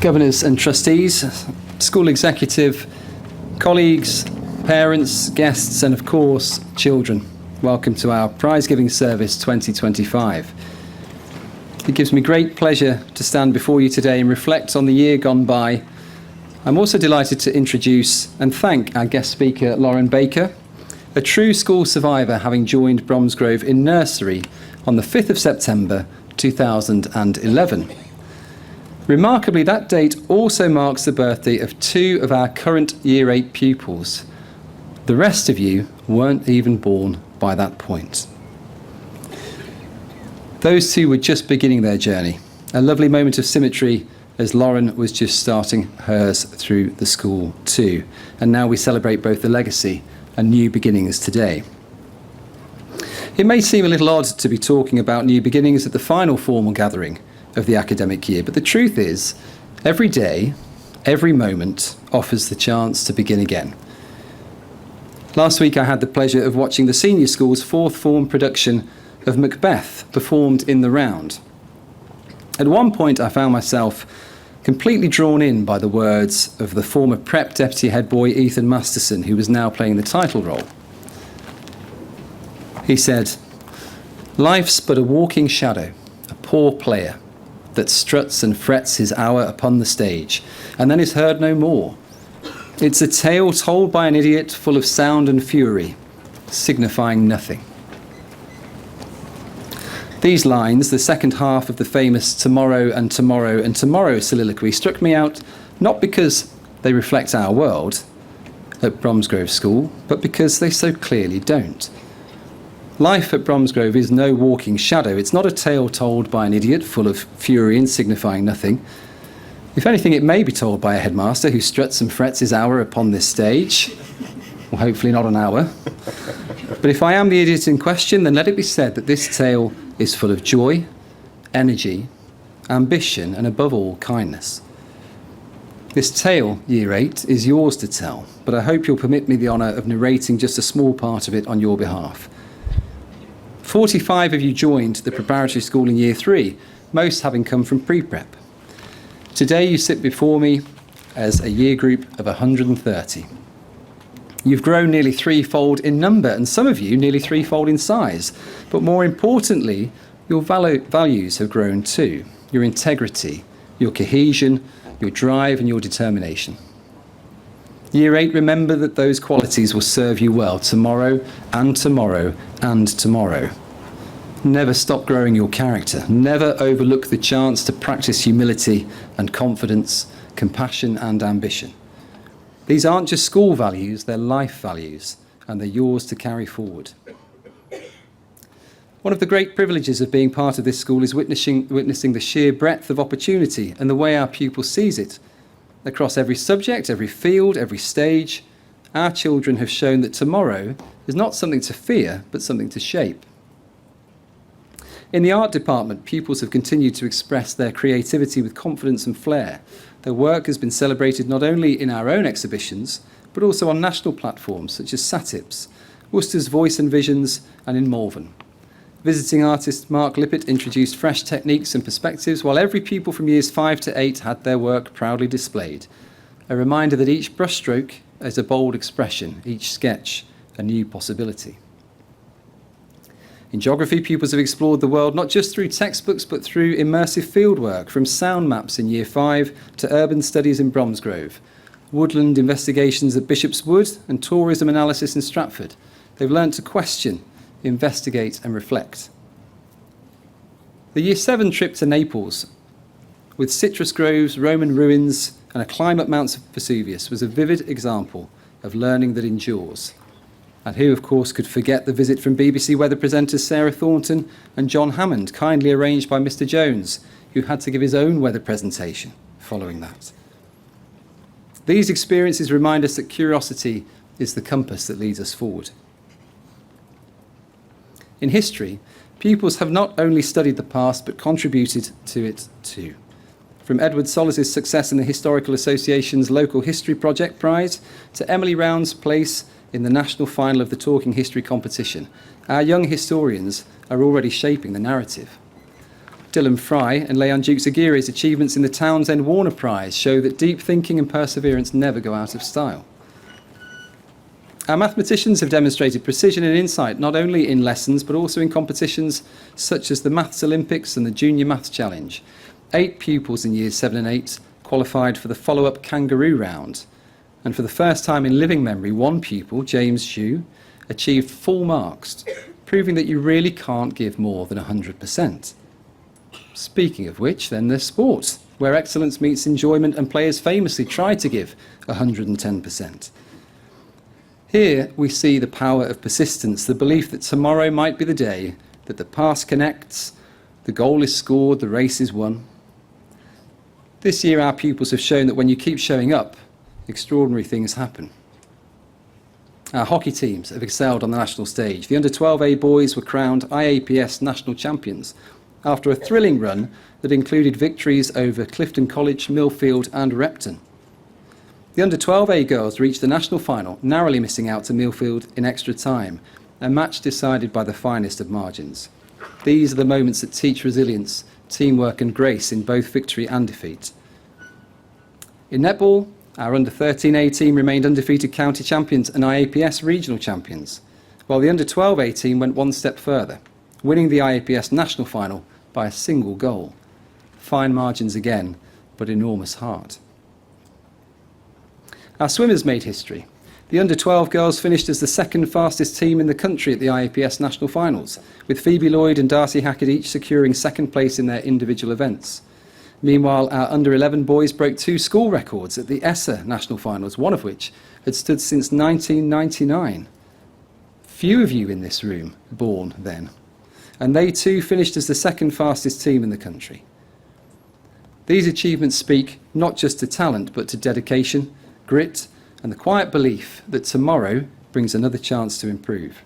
Governors and trustees, school executive, colleagues, parents, guests, and of course, children. Welcome to our Prizegiving Service 2025. It gives me great pleasure to stand before you today and reflect on the year gone by. I'm also delighted to introduce and thank our guest speaker, Lauren Baker, a true school survivor having joined Bromsgrove in nursery on the 5th of September 2011. Remarkably, that date also marks the birthday of two of our current Year 8 pupils. The rest of you weren't even born by that point. Those two were just beginning their journey. A lovely moment of symmetry as Lauren was just starting hers through the school too. And now we celebrate both the legacy and new beginnings today. It may seem a little odd to be talking about new beginnings at the final formal gathering of the academic year, but the truth is, every day, every moment offers the chance to begin again. Last week I had the pleasure of watching the senior school's fourth form production of Macbeth performed in the round. At one point I found myself completely drawn in by the words of the former Prep Deputy Head Boy Ethan Masterson, who was now playing the title role. He said, "Life's but a walking shadow, a poor player, that struts and frets his hour upon the stage, and then is heard no more. It's a tale told by an idiot, full of sound and fury, signifying nothing." These lines, the second half of the famous "tomorrow and tomorrow and tomorrow" soliloquy, struck me out not because they reflect our world at Bromsgrove School, but because they so clearly don't. Life at Bromsgrove is no walking shadow. It's not a tale told by an idiot full of fury and signifying nothing. If anything, it may be told by a headmaster who struts and frets his hour upon this stage. Well, hopefully not an hour. But if I am the idiot in question, then let it be said that this tale is full of joy, energy, ambition, and above all, kindness. This tale, Year 8, is yours to tell, but I hope you'll permit me the honour of narrating just a small part of it on your behalf. 45 of you joined the preparatory school in Year 3, most having come from pre-prep. Today you sit before me as a year group of 130. You've grown nearly threefold in number, and some of you nearly threefold in size. But more importantly, your values have grown too. Your integrity, your cohesion, your drive and your determination. Year 8, remember that those qualities will serve you well tomorrow and tomorrow and tomorrow. Never stop growing your character. Never overlook the chance to practice humility and confidence, compassion and ambition. These aren't just school values, they're life values, and they're yours to carry forward. One of the great privileges of being part of this school is witnessing the sheer breadth of opportunity and the way our pupil sees it. Across every subject, every field, every stage, our children have shown that tomorrow is not something to fear, but something to shape. In the art department, pupils have continued to express their creativity with confidence and flair. Their work has been celebrated not only in our own exhibitions, but also on national platforms such as SATIPS, Worcester's Voice and Visions, and in Malvern. Visiting artist Mark Lippett introduced fresh techniques and perspectives, while every pupil from years 5 to 8 had their work proudly displayed. A reminder that each brushstroke is a bold expression, each sketch a new possibility. In geography, pupils have explored the world not just through textbooks, but through immersive fieldwork, from sound maps in Year 5 to urban studies in Bromsgrove, woodland investigations at Bishop's Wood, and tourism analysis in Stratford. They've learned to question, investigate and reflect. The Year 7 trip to Naples, with citrus groves, Roman ruins and a climb up Mount Vesuvius, was a vivid example of learning that endures. And who, of course, could forget the visit from BBC weather presenters Sarah Thornton and John Hammond, kindly arranged by Mr. Jones, who had to give his own weather presentation following that. These experiences remind us that curiosity is the compass that leads us forward. In history, pupils have not only studied the past, but contributed to it too. From Edward Solis' success in the Historical Association's Local History Project Prize to Emily Round's place in the national final of the Talking History competition, our young historians are already shaping the narrative. Dylan Fry and Leon Dukes-Aguirre's achievements in the Townsend Warner Prize show that deep thinking and perseverance never go out of style. Our mathematicians have demonstrated precision and insight not only in lessons but also in competitions such as the Maths Olympics and the Junior Maths Challenge. 8 pupils in years 7 and 8 qualified for the follow-up kangaroo round. And for the first time in living memory, one pupil, James Xu, achieved full marks, proving that you really can't give more than 100%. Speaking of which, then there's sport, where excellence meets enjoyment and players famously try to give 110%. Here we see the power of persistence, the belief that tomorrow might be the day, that the pass connects, the goal is scored, the race is won. This year our pupils have shown that when you keep showing up, extraordinary things happen. Our hockey teams have excelled on the national stage. The under-12A boys were crowned IAPS national champions after a thrilling run that included victories over Clifton College, Millfield and Repton. The under-12A girls reached the national final, narrowly missing out to Millfield in extra time, a match decided by the finest of margins. These are the moments that teach resilience, teamwork and grace in both victory and defeat. In netball, our under-13A team remained undefeated county champions and IAPS regional champions, while the under-12A team went one step further, winning the IAPS national final by a single goal. Fine margins again, but enormous heart. Our swimmers made history. The under-12 girls finished as the second fastest team in the country at the IAPS national finals, with Phoebe Lloyd and Darcy Hackett each securing second place in their individual events. Meanwhile, our under-11 boys broke 2 school records at the ESSA national finals, one of which had stood since 1999. Few of you in this room born then. And they too finished as the second fastest team in the country. These achievements speak not just to talent, but to dedication, grit, and the quiet belief that tomorrow brings another chance to improve.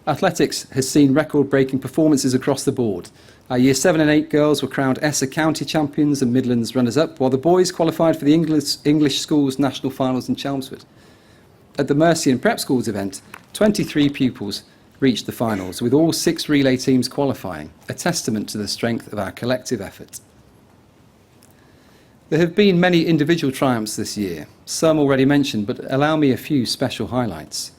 Athletics has seen record-breaking performances across the board. Our Year 7 and 8 girls were crowned ESSA County champions and Midlands runners-up, while the boys qualified for the English Schools National Finals in Chelmsford. At the Mercy and Prep Schools event, 23 pupils reached the finals, with all 6 relay teams qualifying, a testament to the strength of our collective effort. There have been many individual triumphs this year, some already mentioned, but allow me a few special highlights.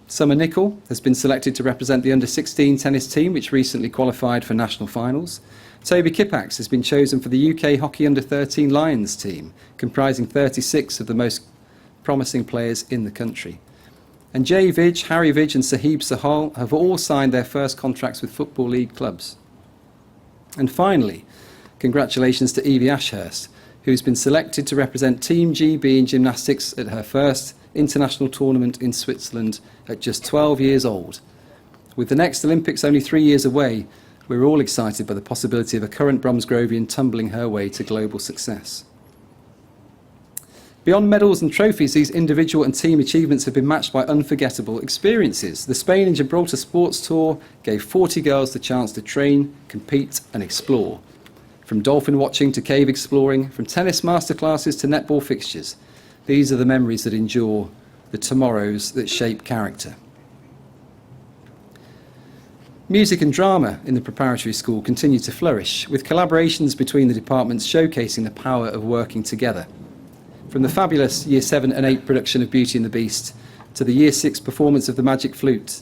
Summer Nicol has been selected to represent the under-16 tennis team, which recently qualified for national finals. Toby Kippax has been chosen for the UK Hockey Under-13 Lions team, comprising 36 of the most promising players in the country. And Jay Vidge, Harry Vidge and Sahib Sahal have all signed their first contracts with Football League clubs. And finally, congratulations to Evie Ashurst, who's been selected to represent Team GB in gymnastics at her first international tournament in Switzerland at just 12 years old. With the next Olympics only 3 years away, we're all excited by the possibility of a current Bromsgrovian tumbling her way to global success. Beyond medals and trophies, these individual and team achievements have been matched by unforgettable experiences. The Spain and Gibraltar Sports Tour gave 40 girls the chance to train, compete and explore. From dolphin watching to cave exploring, from tennis masterclasses to netball fixtures, these are the memories that endure, the tomorrows that shape character. Music and drama in the preparatory school continue to flourish, with collaborations between the departments showcasing the power of working together. From the fabulous Year 7 and 8 production of Beauty and the Beast to the Year 6 performance of The Magic Flute,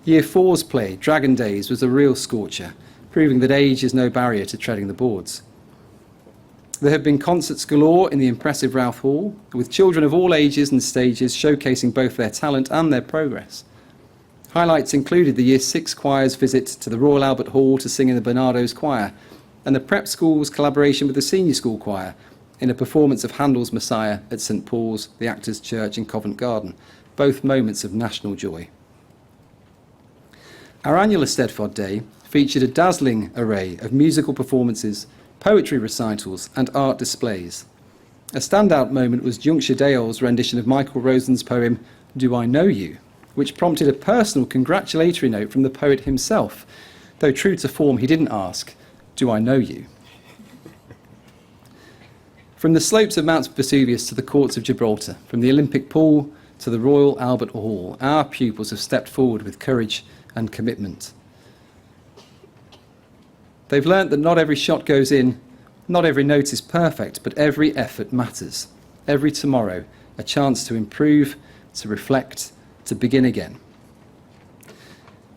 Year 4's play, Dragon Days, was a real scorcher, proving that age is no barrier to treading the boards. There have been concerts galore in the impressive Ralph Hall, with children of all ages and stages showcasing both their talent and their progress. Highlights included the Year 6 choir's visit to the Royal Albert Hall to sing in the Barnardo's Choir, and the prep school's collaboration with the senior school choir in a performance of Handel's Messiah at St Paul's, the Actors' Church in Covent Garden, both moments of national joy. Our annual Eisteddfod Day featured a dazzling array of musical performances, poetry recitals and art displays. A standout moment was Juncture Dale's rendition of Michael Rosen's poem, Do I Know You?, which prompted a personal congratulatory note from the poet himself, though true to form he didn't ask, Do I know you? From the slopes of Mount Vesuvius to the courts of Gibraltar, from the Olympic pool to the Royal Albert Hall, our pupils have stepped forward with courage and commitment. They've learnt that not every shot goes in, not every note is perfect, but every effort matters. Every tomorrow, a chance to improve, to reflect, to begin again.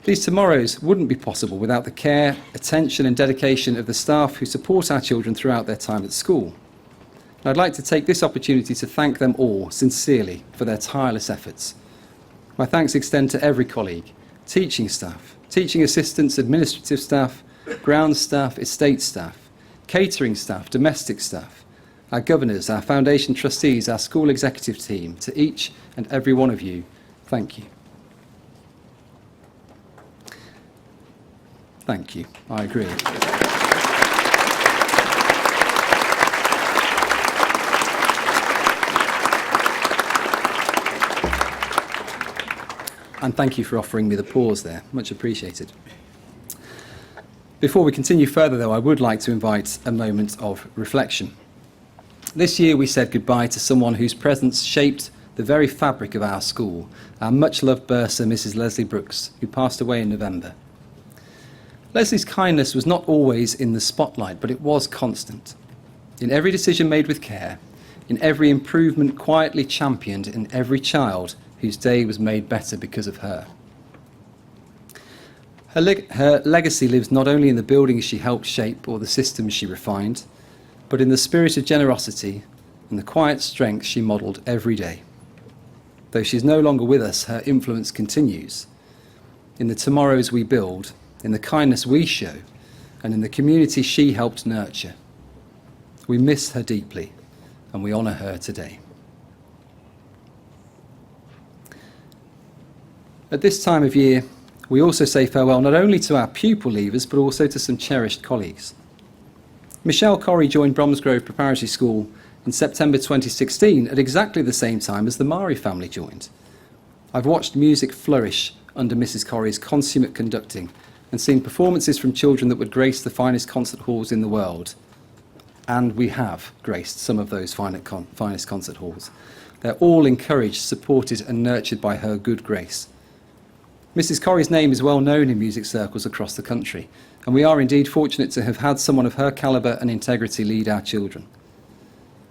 These tomorrows wouldn't be possible without the care, attention and dedication of the staff who support our children throughout their time at school. And I'd like to take this opportunity to thank them all sincerely for their tireless efforts. My thanks extend to every colleague, teaching staff, teaching assistants, administrative staff, ground staff, estate staff, catering staff, domestic staff, our governors, our foundation trustees, our school executive team. To each and every one of you, thank you. Thank you. I agree. And thank you for offering me the pause there. Much appreciated. Before we continue further, though, I would like to invite a moment of reflection. This year we said goodbye to someone whose presence shaped the very fabric of our school, our much-loved bursar, Mrs. Leslie Brooks, who passed away in November. Leslie's kindness was not always in the spotlight, but it was constant. In every decision made with care, in every improvement quietly championed, in every child whose day was made better because of her. Her legacy lives not only in the buildings she helped shape or the systems she refined, but in the spirit of generosity and the quiet strength she modelled every day. Though she's no longer with us, her influence continues in the tomorrows we build, in the kindness we show, and in the community she helped nurture. We miss her deeply, and we honour her today. At this time of year, we also say farewell not only to our pupil leavers, but also to some cherished colleagues. Michelle Corrie joined Bromsgrove Preparatory School in September 2016 at exactly the same time as the Mari family joined. I've watched music flourish under Mrs. Corrie's consummate conducting and seen performances from children that would grace the finest concert halls in the world. And we have graced some of those finest concert halls. They're all encouraged, supported and nurtured by her good grace. Mrs. Corrie's name is well known in music circles across the country, and we are indeed fortunate to have had someone of her calibre and integrity lead our children.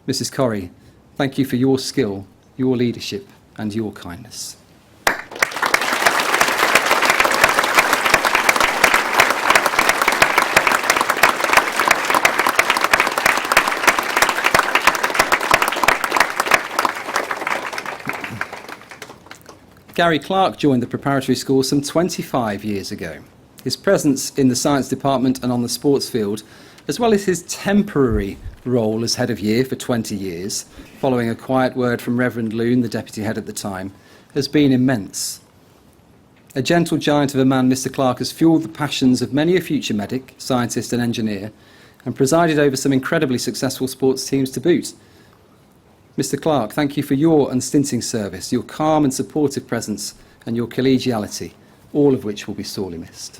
Mrs. Corrie, thank you for your skill, your leadership and your kindness. Gary Clark joined the preparatory school some 25 years ago. His presence in the science department and on the sports field, as well as his temporary role as head of year for 20 years, following a quiet word from Reverend Loon, the deputy head at the time, has been immense. A gentle giant of a man, Mr. Clark has fuelled the passions of many a future medic, scientist and engineer, and presided over some incredibly successful sports teams to boot. Mr. Clark, thank you for your unstinting service, your calm and supportive presence, and your collegiality, all of which will be sorely missed.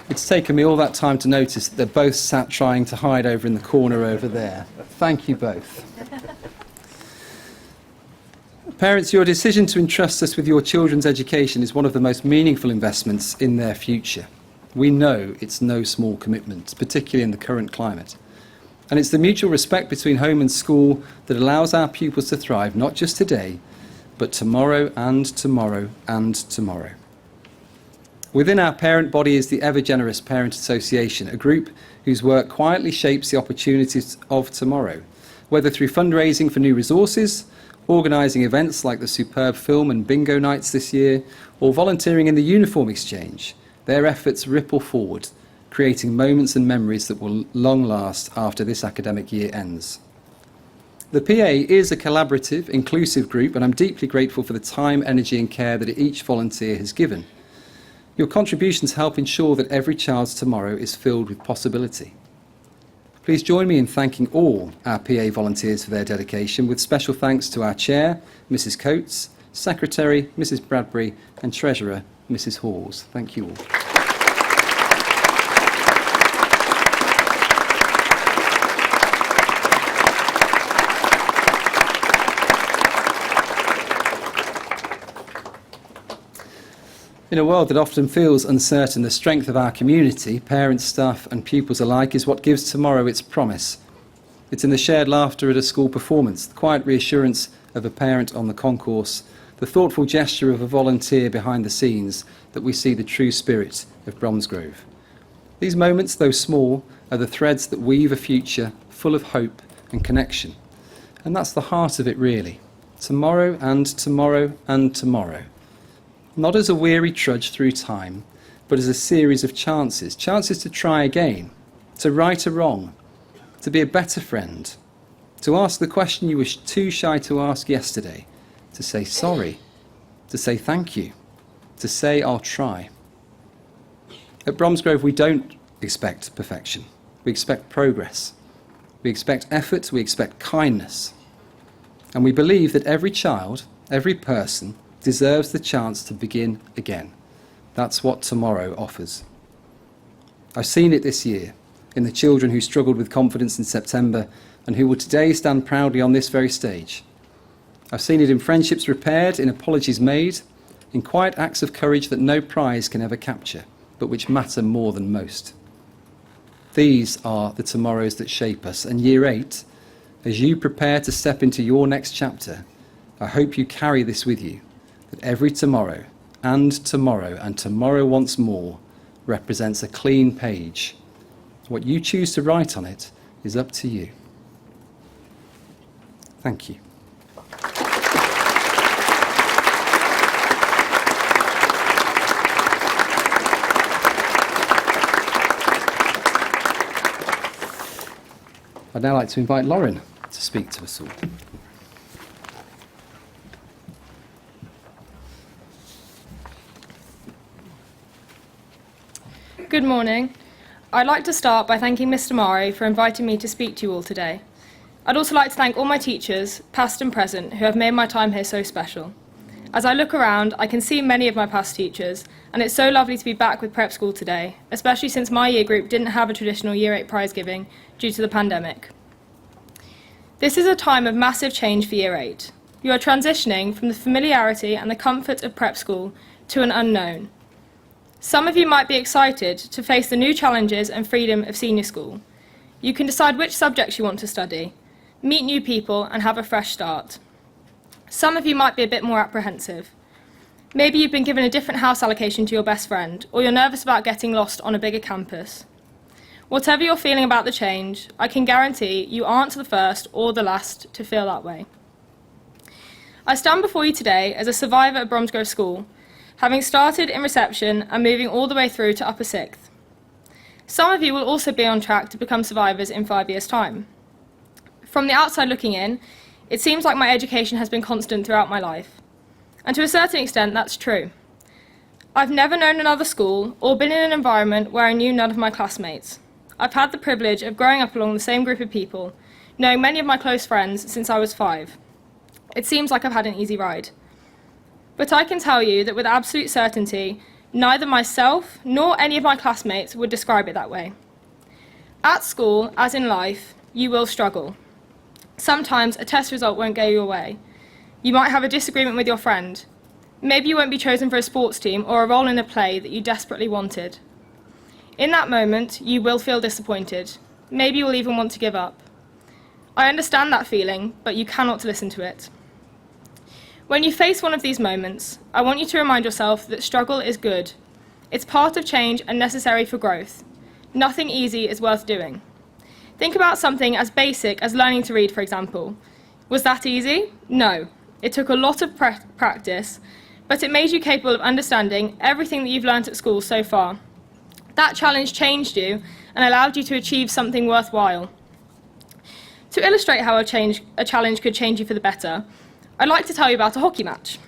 It's taken me all that time to notice that they're both sat trying to hide over in the corner over there. Thank you both. Parents, your decision to entrust us with your children's education is one of the most meaningful investments in their future. We know it's no small commitment, particularly in the current climate. And it's the mutual respect between home and school that allows our pupils to thrive, not just today, but tomorrow and tomorrow and tomorrow. Within our parent body is the ever-generous Parent Association, a group whose work quietly shapes the opportunities of tomorrow, whether through fundraising for new resources, organising events like the superb film and bingo nights this year, or volunteering in the uniform exchange. Their efforts ripple forward, creating moments and memories that will long last after this academic year ends. The PA is a collaborative, inclusive group, and I'm deeply grateful for the time, energy and care that each volunteer has given. Your contributions help ensure that every child's tomorrow is filled with possibility. Please join me in thanking all our PA volunteers for their dedication, with special thanks to our Chair, Mrs. Coates, Secretary, Mrs. Bradbury, and Treasurer, Mrs. Halls. Thank you all. In a world that often feels uncertain, the strength of our community, parents, staff and pupils alike, is what gives tomorrow its promise. It's in the shared laughter at a school performance, the quiet reassurance of a parent on the concourse, the thoughtful gesture of a volunteer behind the scenes that we see the true spirit of Bromsgrove. These moments, though small, are the threads that weave a future full of hope and connection. And that's the heart of it, really. Tomorrow and tomorrow and tomorrow. Not as a weary trudge through time, but as a series of chances to try again, to right a wrong, to be a better friend, to ask the question you were too shy to ask yesterday, to say sorry, to say thank you, to say I'll try. At Bromsgrove, we don't expect perfection. We expect progress. We expect effort. We expect kindness. And we believe that every child, every person, deserves the chance to begin again. That's what tomorrow offers. I've seen it this year in the children who struggled with confidence in September and who will today stand proudly on this very stage. I've seen it in friendships repaired, in apologies made, in quiet acts of courage that no prize can ever capture, but which matter more than most. These are the tomorrows that shape us, and Year 8, as you prepare to step into your next chapter, I hope you carry this with you, that every tomorrow and tomorrow once more represents a clean page. What you choose to write on it is up to you. Thank you. I'd now like to invite Lauren to speak to us all. Good morning. I'd like to start by thanking Mr. Murray for inviting me to speak to you all today. I'd also like to thank all my teachers, past and present, who have made my time here so special. As I look around, I can see many of my past teachers, and it's so lovely to be back with prep school today, especially since my year group didn't have a traditional Year 8 Prizegiving due to the pandemic. This is a time of massive change for Year 8. You are transitioning from the familiarity and the comfort of prep school to an unknown. Some of you might be excited to face the new challenges and freedom of senior school. You can decide which subjects you want to study, meet new people and have a fresh start. Some of you might be a bit more apprehensive. Maybe you've been given a different house allocation to your best friend, or you're nervous about getting lost on a bigger campus. Whatever you're feeling about the change, I can guarantee you aren't the first or the last to feel that way. I stand before you today as a survivor at Bromsgrove School, having started in reception and moving all the way through to upper 6th. Some of you will also be on track to become survivors in 5 years' time. From the outside looking in, it seems like my education has been constant throughout my life. And to a certain extent, that's true. I've never known another school or been in an environment where I knew none of my classmates. I've had the privilege of growing up along the same group of people, knowing many of my close friends since I was 5. It seems like I've had an easy ride. But I can tell you that with absolute certainty, neither myself nor any of my classmates would describe it that way. At school, as in life, you will struggle. Sometimes a test result won't go your way. You might have a disagreement with your friend. Maybe you won't be chosen for a sports team or a role in a play that you desperately wanted. In that moment, you will feel disappointed. Maybe you'll even want to give up. I understand that feeling, but you cannot listen to it. When you face one of these moments, I want you to remind yourself that struggle is good. It's part of change and necessary for growth. Nothing easy is worth doing. Think about something as basic as learning to read, for example. Was that easy? No. It took a lot of practice, but it made you capable of understanding everything that you've learnt at school so far. That challenge changed you and allowed you to achieve something worthwhile. To illustrate how a challenge could change you for the better, I'd like to tell you about a hockey match.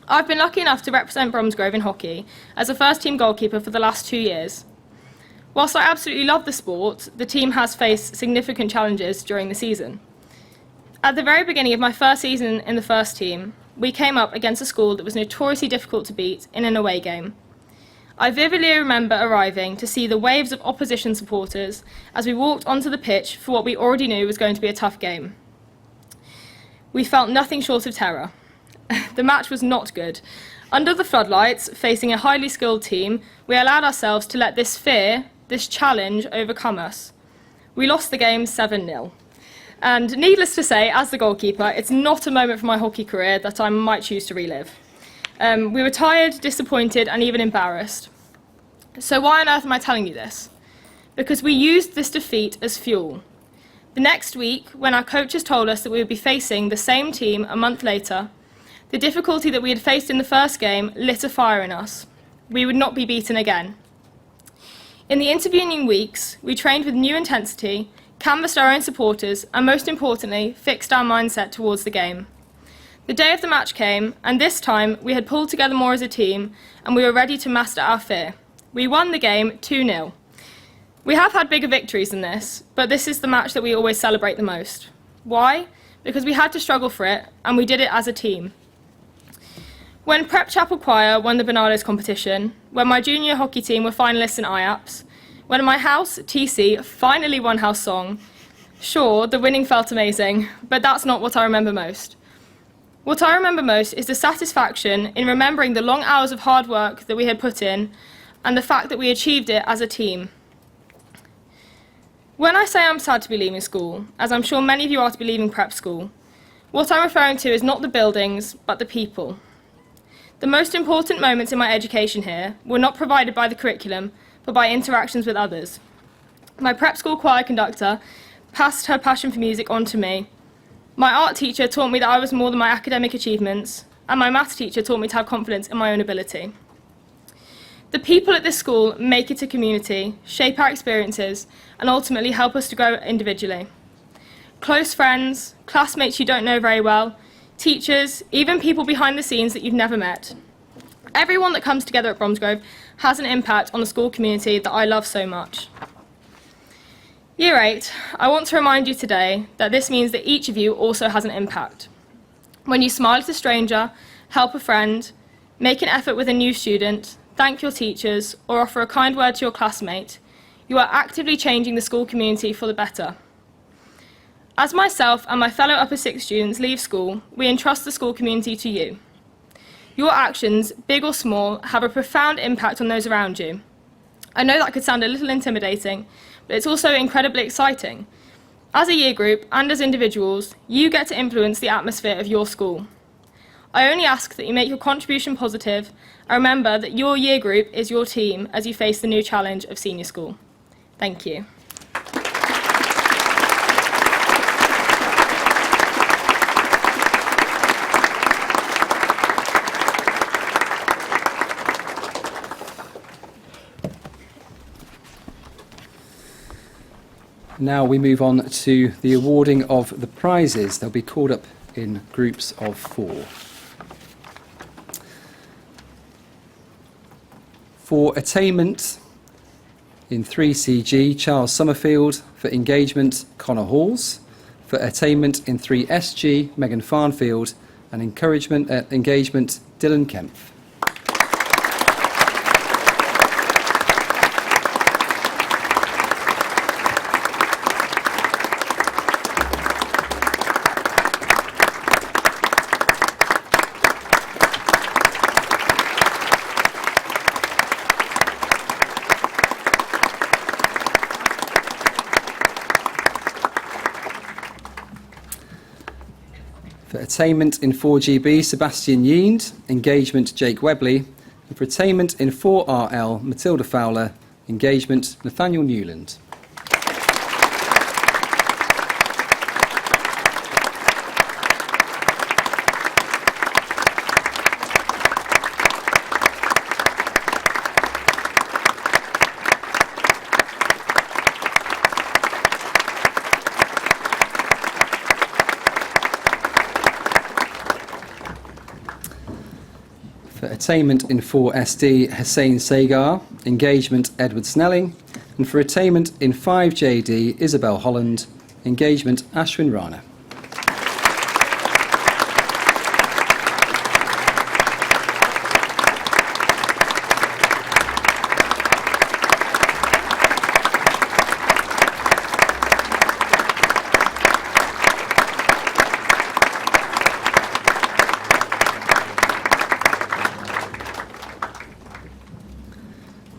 I've been lucky enough to represent Bromsgrove in hockey as a first-team goalkeeper for the last 2 years. Whilst I absolutely love the sport, the team has faced significant challenges during the season. At the very beginning of my first season in the first team, we came up against a school that was notoriously difficult to beat in an away game. I vividly remember arriving to see the waves of opposition supporters as we walked onto the pitch for what we already knew was going to be a tough game. We felt nothing short of terror. The match was not good. Under the floodlights, facing a highly skilled team, we allowed ourselves to let this fear, this challenge, overcome us. We lost the game 7-0. And needless to say, as the goalkeeper, it's not a moment from my hockey career that I might choose to relive. We were tired, disappointed, and even embarrassed. So why on earth am I telling you this? Because we used this defeat as fuel. The next week, when our coaches told us that we would be facing the same team a month later, the difficulty that we had faced in the first game lit a fire in us. We would not be beaten again. In the intervening weeks, we trained with new intensity, canvassed our own supporters, and most importantly, fixed our mindset towards the game. The day of the match came, and this time we had pulled together more as a team, and we were ready to master our fear. We won the game 2-0. We have had bigger victories than this, but this is the match that we always celebrate the most. Why? Because we had to struggle for it, and we did it as a team. When Prep Chapel Choir won the Bernardo's competition, when my junior hockey team were finalists in IAPS, when my house, TC, finally won House Song, sure, the winning felt amazing, but that's not what I remember most. What I remember most is the satisfaction in remembering the long hours of hard work that we had put in and the fact that we achieved it as a team. When I say I'm sad to be leaving school, as I'm sure many of you are to be leaving prep school, what I'm referring to is not the buildings, but the people. The most important moments in my education here were not provided by the curriculum, but by interactions with others. My prep school choir conductor passed her passion for music on to me. My art teacher taught me that I was more than my academic achievements, and my maths teacher taught me to have confidence in my own ability. The people at this school make it a community, shape our experiences, and ultimately help us to grow individually. Close friends, classmates you don't know very well, teachers, even people behind the scenes that you've never met. Everyone that comes together at Bromsgrove has an impact on the school community that I love so much. Year 8, I want to remind you today that this means that each of you also has an impact. When you smile at a stranger, help a friend, make an effort with a new student, thank your teachers, or offer a kind word to your classmate, you are actively changing the school community for the better. As myself and my fellow Upper 6 students leave school, we entrust the school community to you. Your actions, big or small, have a profound impact on those around you. I know that could sound a little intimidating, but it's also incredibly exciting. As a year group and as individuals, you get to influence the atmosphere of your school. I only ask that you make your contribution positive and remember that your year group is your team as you face the new challenge of senior school. Thank you. Now we move on to the awarding of the prizes. They'll be called up in groups of 4. For attainment in 3CG, Charles Summerfield. For engagement, Connor Halls. For attainment in 3SG, Megan Farnfield. And engagement, Dylan Kempf. For attainment in 4GB, Sebastian Yeend. Engagement, Jake Webley. And for attainment in 4RL, Matilda Fowler. Engagement, Nathaniel Newland. For attainment in 4SD, Hussein Sagar. Engagement, Edward Snelling. And for attainment in 5JD, Isabel Holland. Engagement, Ashwin Rana.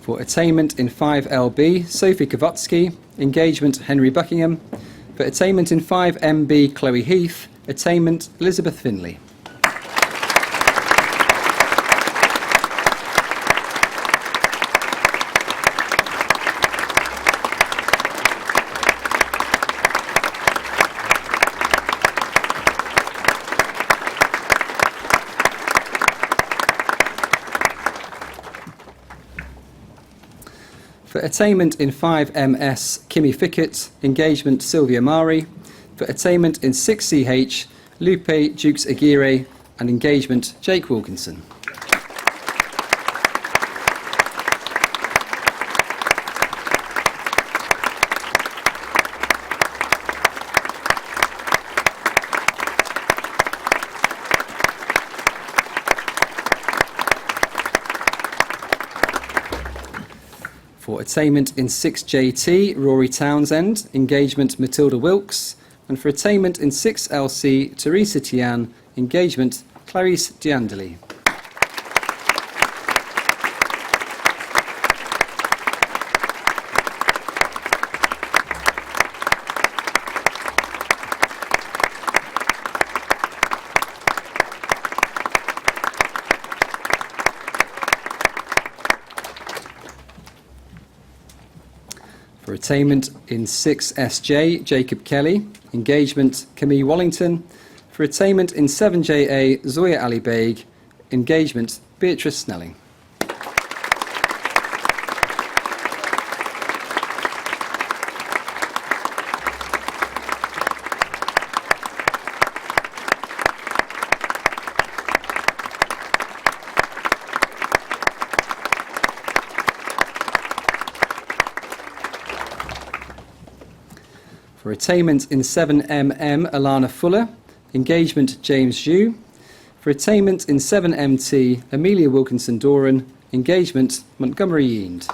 For attainment in 5LB, Sophie Kovatsky. Engagement, Henry Buckingham. For attainment in 5MB, Chloe Heath. Attainment, Elizabeth Finley. For attainment in 5MS, Kimmy Fickett. Engagement, Sylvia Mari. For attainment in 6CH, Lupe Jukes Aguirre. And engagement, Jake Wilkinson. For attainment in 6JT, Rory Townsend. Engagement, Matilda Wilkes. And for attainment in 6LC, Teresa Tian. Engagement, Clarice Diandeli. For attainment in 6SJ, Jacob Kelly. Engagement, Camille Wallington. For attainment in 7JA, Zoya Ali Baig. Engagement, Beatrice Snelling. For attainment in 7MM, Alana Fuller. Engagement, James Zhu. For attainment in 7MT, Amelia Wilkinson Doran. Engagement, Montgomery Yeend.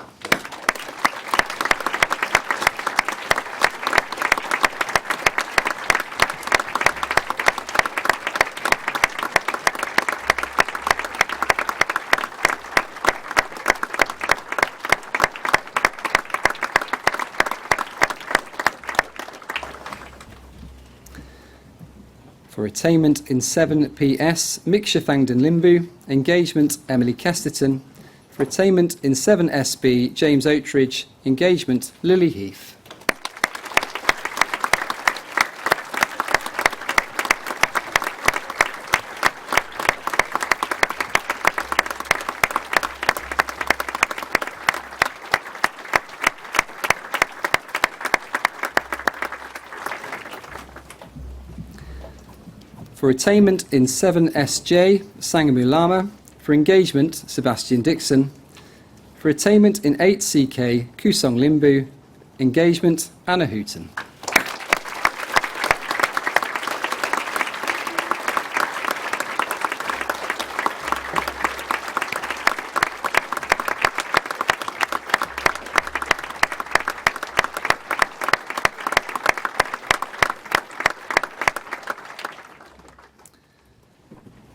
For attainment in 7PS, Miksha Fangden Limbu. Engagement, Emily Kesterton. For attainment in 7SB, James Oatridge. Engagement, Lily Heath. For attainment in 7SJ, Sangamu Lama. For engagement, Sebastian Dixon. For attainment in 8CK, Kusong Limbu. Engagement, Anna Hooton.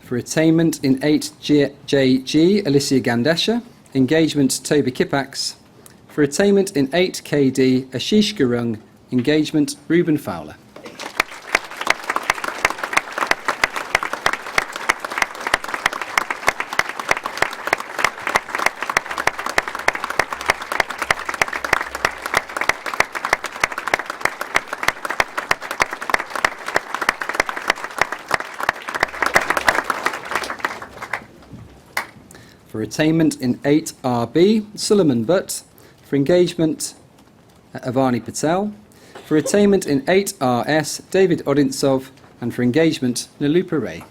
For attainment in 8JG, Alicia Gandesha. Engagement, Toby Kipax. For attainment in 8KD, Ashish Gurung. Engagement, Reuben Fowler. For attainment in 8RB, Suleiman Butt. For engagement, Avani Patel. For attainment in 8RS, David Odintsov. And for engagement, Nalupa Ray.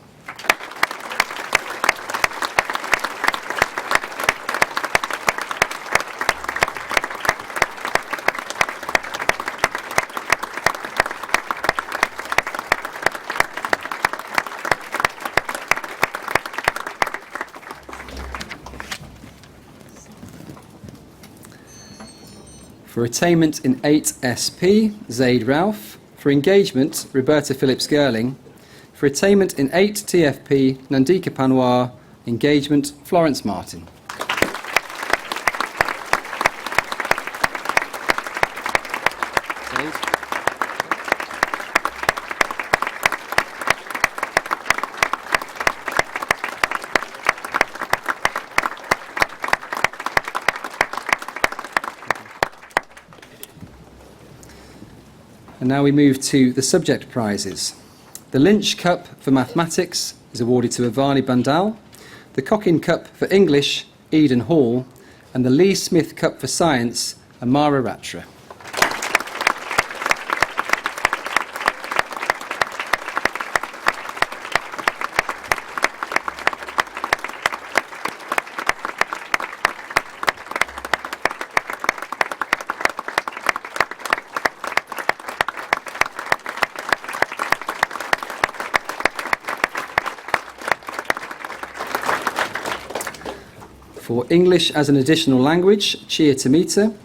For attainment in 8SP, Zaid Ralph. For engagement, Roberta Phillips Girling. For attainment in 8TFP, Nandika Panwar. Engagement, Florence Martin. please. And now we move to the subject prizes. The Lynch Cup for Mathematics is awarded to Ivani Bandal, the Cockin Cup for English, Eden Hall, and the Lee Smith Cup for Science, Amara Ratra. For English as an additional language, Chia Tamita.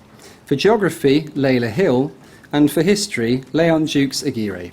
For Geography, Layla Hill. And for History, Leon Jukes Aguirre.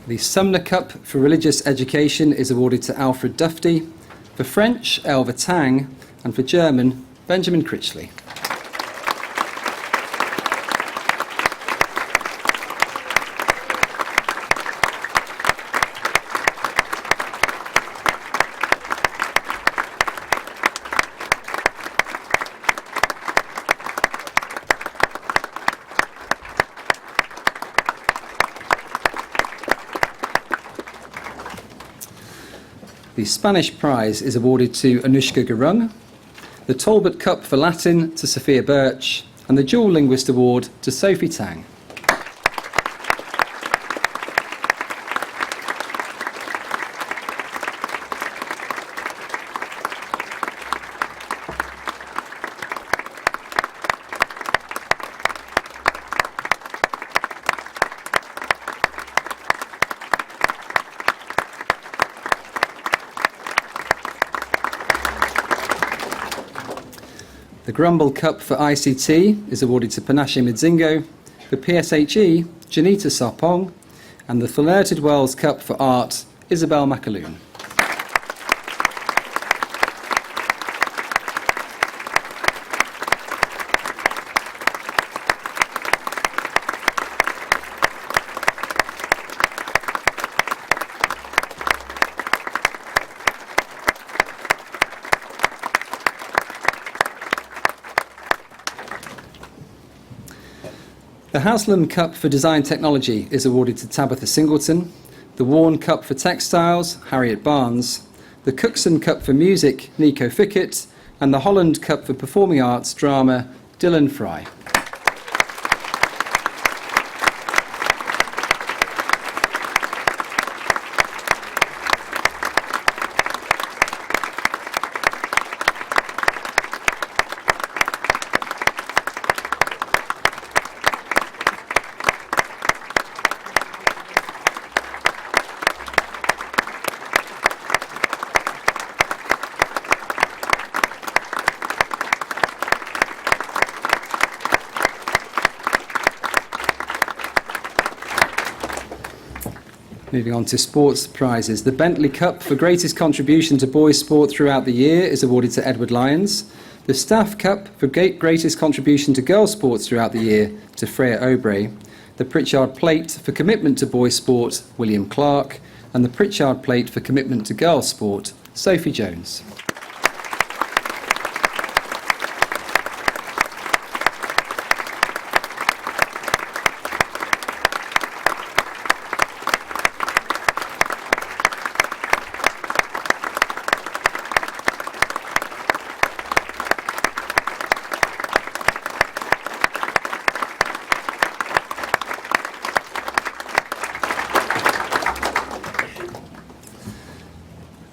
The Sumner Cup for Religious Education is awarded to Alfred Dufty, for French, Elva Tang, and for German, Benjamin Critchley. The Spanish prize is awarded to Anushka Gurung, the Talbot Cup for Latin to Sophia Birch, and the Dual Linguist Award to Sophie Tang. The Grumble Cup for ICT is awarded to Panache Midzingo, for PSHE, Janita Sarpong, and the Flirted Wells Cup for Art, Isabel McAloon. The Haslam Cup for Design Technology is awarded to Tabitha Singleton, the Warren Cup for Textiles, Harriet Barnes, the Cookson Cup for Music, Nico Fickett, and the Holland Cup for Performing Arts Drama, Dylan Fry. Moving on to sports prizes. The Bentley Cup for greatest contribution to boys' sport throughout the year is awarded to Edward Lyons. The Staff Cup for greatest contribution to girls' sports throughout the year to Freya Obrey. The Pritchard Plate for commitment to boys' sport, William Clark. And the Pritchard Plate for commitment to girls' sport, Sophie Jones.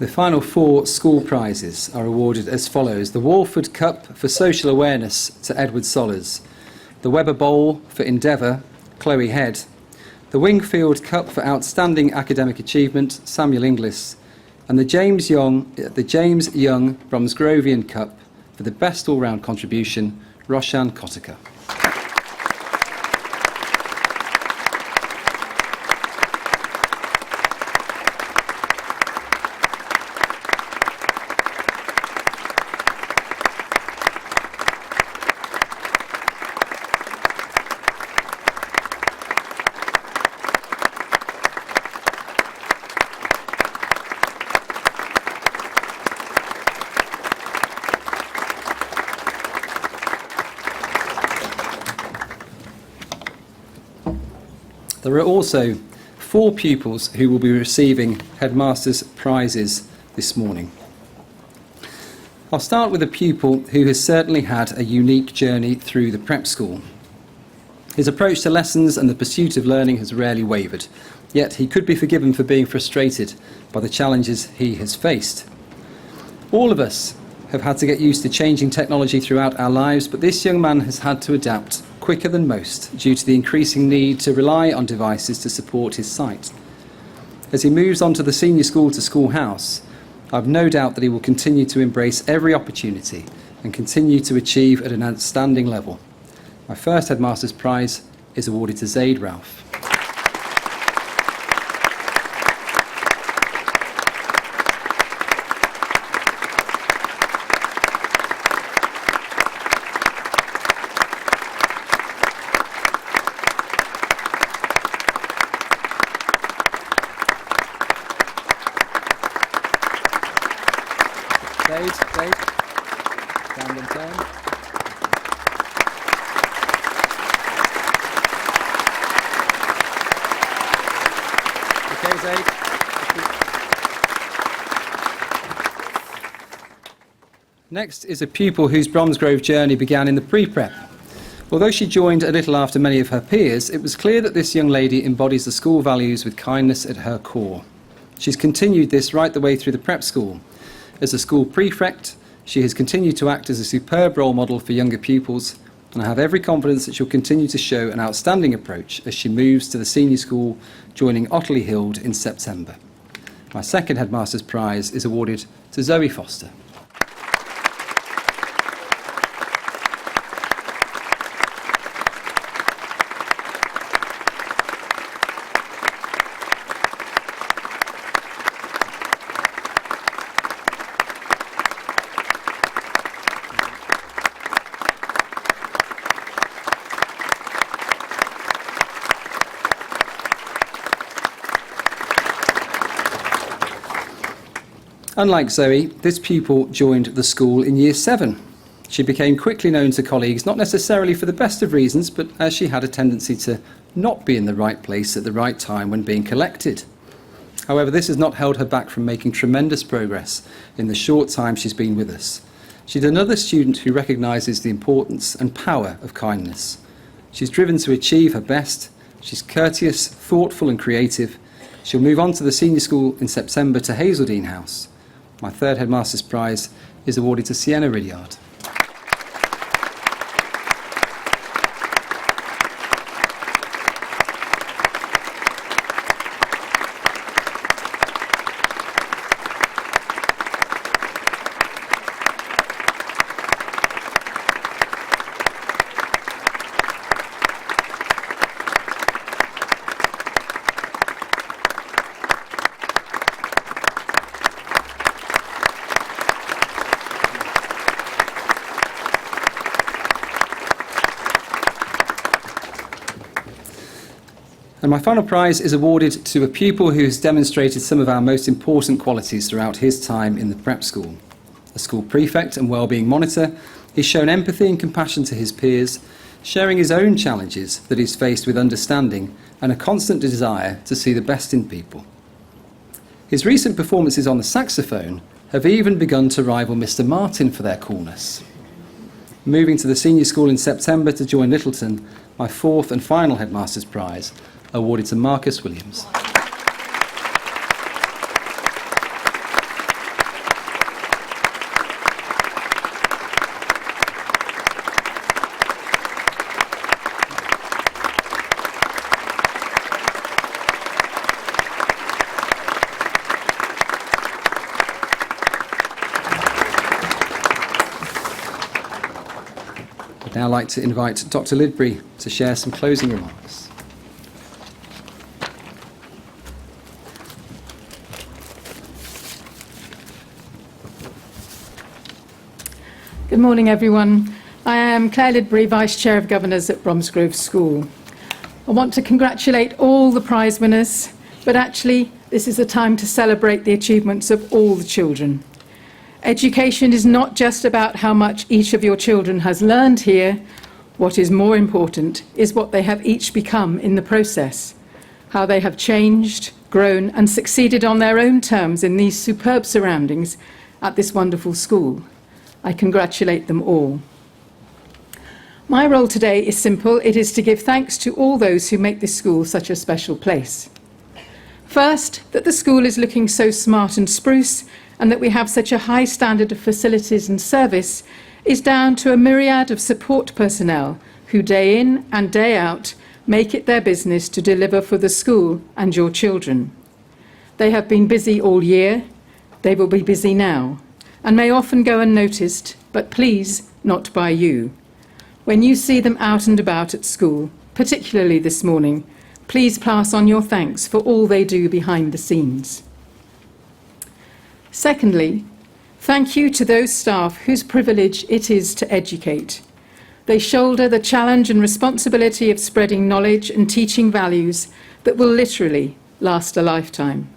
The final four school prizes are awarded as follows. The Walford Cup for Social Awareness to Edward Sollers. The Webber Bowl for Endeavour, Chloe Head. The Wingfield Cup for Outstanding Academic Achievement, Samuel Inglis. and the James Young Bromsgrovian Cup for the best all-round contribution, Roshan Kotika. There are also 4 pupils who will be receiving Headmaster's prizes this morning. I'll start with a pupil who has certainly had a unique journey through the prep school. His approach to lessons and the pursuit of learning has rarely wavered, yet he could be forgiven for being frustrated by the challenges he has faced. All of us have had to get used to changing technology throughout our lives, but this young man has had to adapt quicker than most due to the increasing need to rely on devices to support his sight. As he moves on to the senior school to schoolhouse, I've no doubt that he will continue to embrace every opportunity and continue to achieve at an outstanding level. My first Headmaster's Prize is awarded to Zaid Ralph. Zaid, stand and turn. Okay, Zaid. Next is a pupil whose Bromsgrove journey began in the pre-prep. Although she joined a little after many of her peers, it was clear that this young lady embodies the school values with kindness at her core. She's continued this right the way through the prep school. As a school prefect, she has continued to act as a superb role model for younger pupils, and I have every confidence that she'll continue to show an outstanding approach as she moves to the senior school, joining Otterley Hild in September. My second Headmaster's Prize is awarded to Zoe Foster. Unlike Zoe, this pupil joined the school in Year 7. She became quickly known to colleagues, not necessarily for the best of reasons, but as she had a tendency to not be in the right place at the right time when being collected. However, this has not held her back from making tremendous progress in the short time she's been with us. She's another student who recognises the importance and power of kindness. She's driven to achieve her best. She's courteous, thoughtful and creative. She'll move on to the senior school in September to Hazeldean House. My third Headmaster's Prize is awarded to Sienna Ridyard. And my final prize is awarded to a pupil who has demonstrated some of our most important qualities throughout his time in the prep school. A school prefect and wellbeing monitor, he's shown empathy and compassion to his peers, sharing his own challenges that he's faced with understanding and a constant desire to see the best in people. His recent performances on the saxophone have even begun to rival Mr. Martin for their coolness. Moving to the senior school in September to join Littleton, my fourth and final Headmaster's Prize, awarded to Marcus Williams. I'd now like to invite Dr. Lidbury to share some closing remarks. Good morning, everyone. I am Claire Lidbury, Vice Chair of Governors at Bromsgrove School. I want to congratulate all the prize winners, but actually this is a time to celebrate the achievements of all the children. Education is not just about how much each of your children has learned here. What is more important is what they have each become in the process, how they have changed, grown and succeeded on their own terms in these superb surroundings at this wonderful school. I congratulate them all. My role today is simple. It is to give thanks to all those who make this school such a special place. First, that the school is looking so smart and spruce and that we have such a high standard of facilities and service is down to a myriad of support personnel who day in and day out make it their business to deliver for the school and your children. They have been busy all year. They will be busy now and may often go unnoticed, but please, not by you. When you see them out and about at school, particularly this morning, please pass on your thanks for all they do behind the scenes. Secondly, thank you to those staff whose privilege it is to educate. They shoulder the challenge and responsibility of spreading knowledge and teaching values that will literally last a lifetime.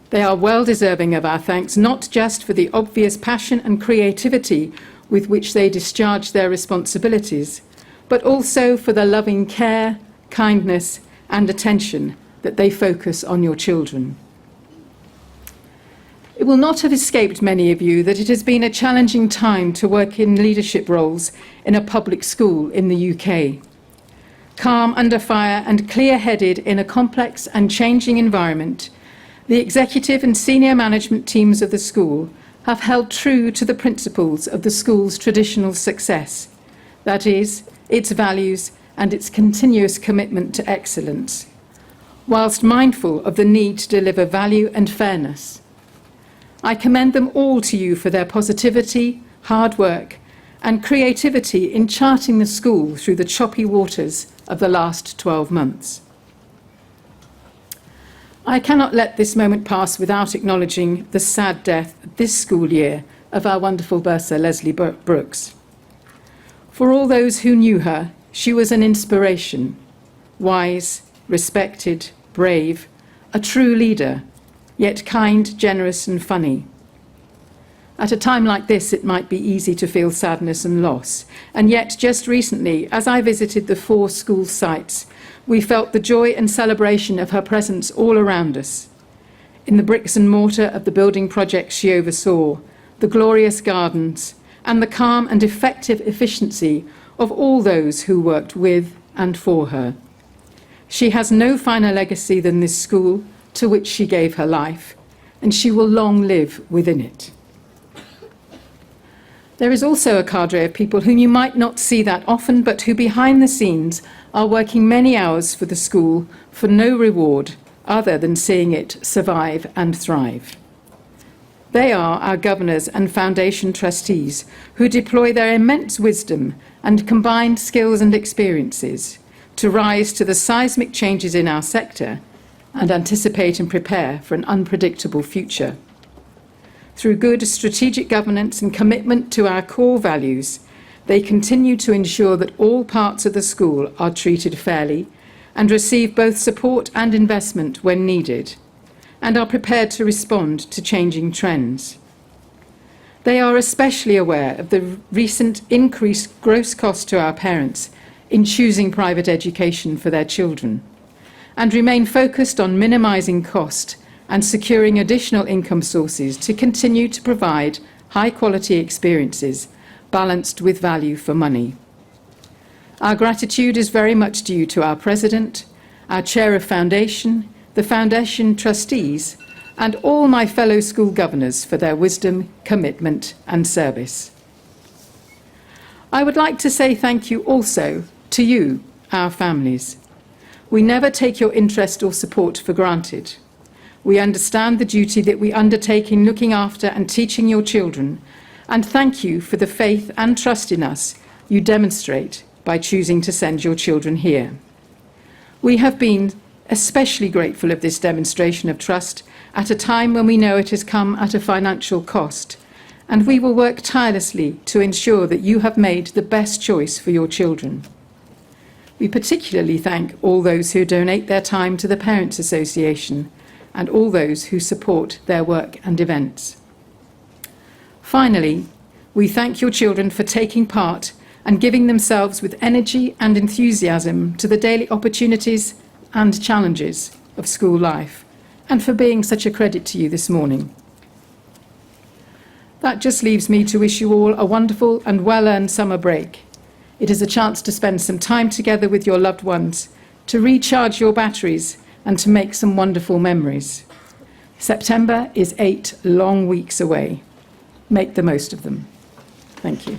They are well deserving of our thanks, not just for the obvious passion and creativity with which they discharge their responsibilities, but also for the loving care, kindness, and attention that they focus on your children. It will not have escaped many of you that it has been a challenging time to work in leadership roles in a public school in the UK. Calm under fire and clear-headed in a complex and changing environment, the executive and senior management teams of the school have held true to the principles of the school's traditional success, that is, its values and its continuous commitment to excellence, whilst mindful of the need to deliver value and fairness. I commend them all to you for their positivity, hard work, and creativity in charting the school through the choppy waters of the last 12 months. I cannot let this moment pass without acknowledging the sad death this school year of our wonderful bursar, Leslie Brooks. For all those who knew her, she was an inspiration, wise, respected, brave, a true leader, yet kind, generous and funny. At a time like this, it might be easy to feel sadness and loss, and yet just recently, as I visited the 4 school sites, we felt the joy and celebration of her presence all around us. In the bricks and mortar of the building projects she oversaw, the glorious gardens, and the calm and effective efficiency of all those who worked with and for her. She has no finer legacy than this school, to which she gave her life, and she will long live within it. There is also a cadre of people whom you might not see that often, but who behind the scenes are working many hours for the school for no reward other than seeing it survive and thrive. They are our governors and foundation trustees who deploy their immense wisdom and combined skills and experiences to rise to the seismic changes in our sector and anticipate and prepare for an unpredictable future. Through good strategic governance and commitment to our core values, they continue to ensure that all parts of the school are treated fairly and receive both support and investment when needed, and are prepared to respond to changing trends. They are especially aware of the recent increased gross cost to our parents in choosing private education for their children, and remain focused on minimising cost and securing additional income sources to continue to provide high-quality experiences balanced with value for money. Our gratitude is very much due to our President, our Chair of Foundation, the Foundation trustees, and all my fellow school governors for their wisdom, commitment and service. I would like to say thank you also to you, our families. We never take your interest or support for granted. We understand the duty that we undertake in looking after and teaching your children, and thank you for the faith and trust in us you demonstrate by choosing to send your children here. We have been especially grateful of this demonstration of trust at a time when we know it has come at a financial cost, and we will work tirelessly to ensure that you have made the best choice for your children. We particularly thank all those who donate their time to the Parents' Association and all those who support their work and events. Finally, we thank your children for taking part and giving themselves with energy and enthusiasm to the daily opportunities and challenges of school life, and for being such a credit to you this morning. That just leaves me to wish you all a wonderful and well-earned summer break. It is a chance to spend some time together with your loved ones, to recharge your batteries and to make some wonderful memories. September is 8 long weeks away. Make the most of them. Thank you.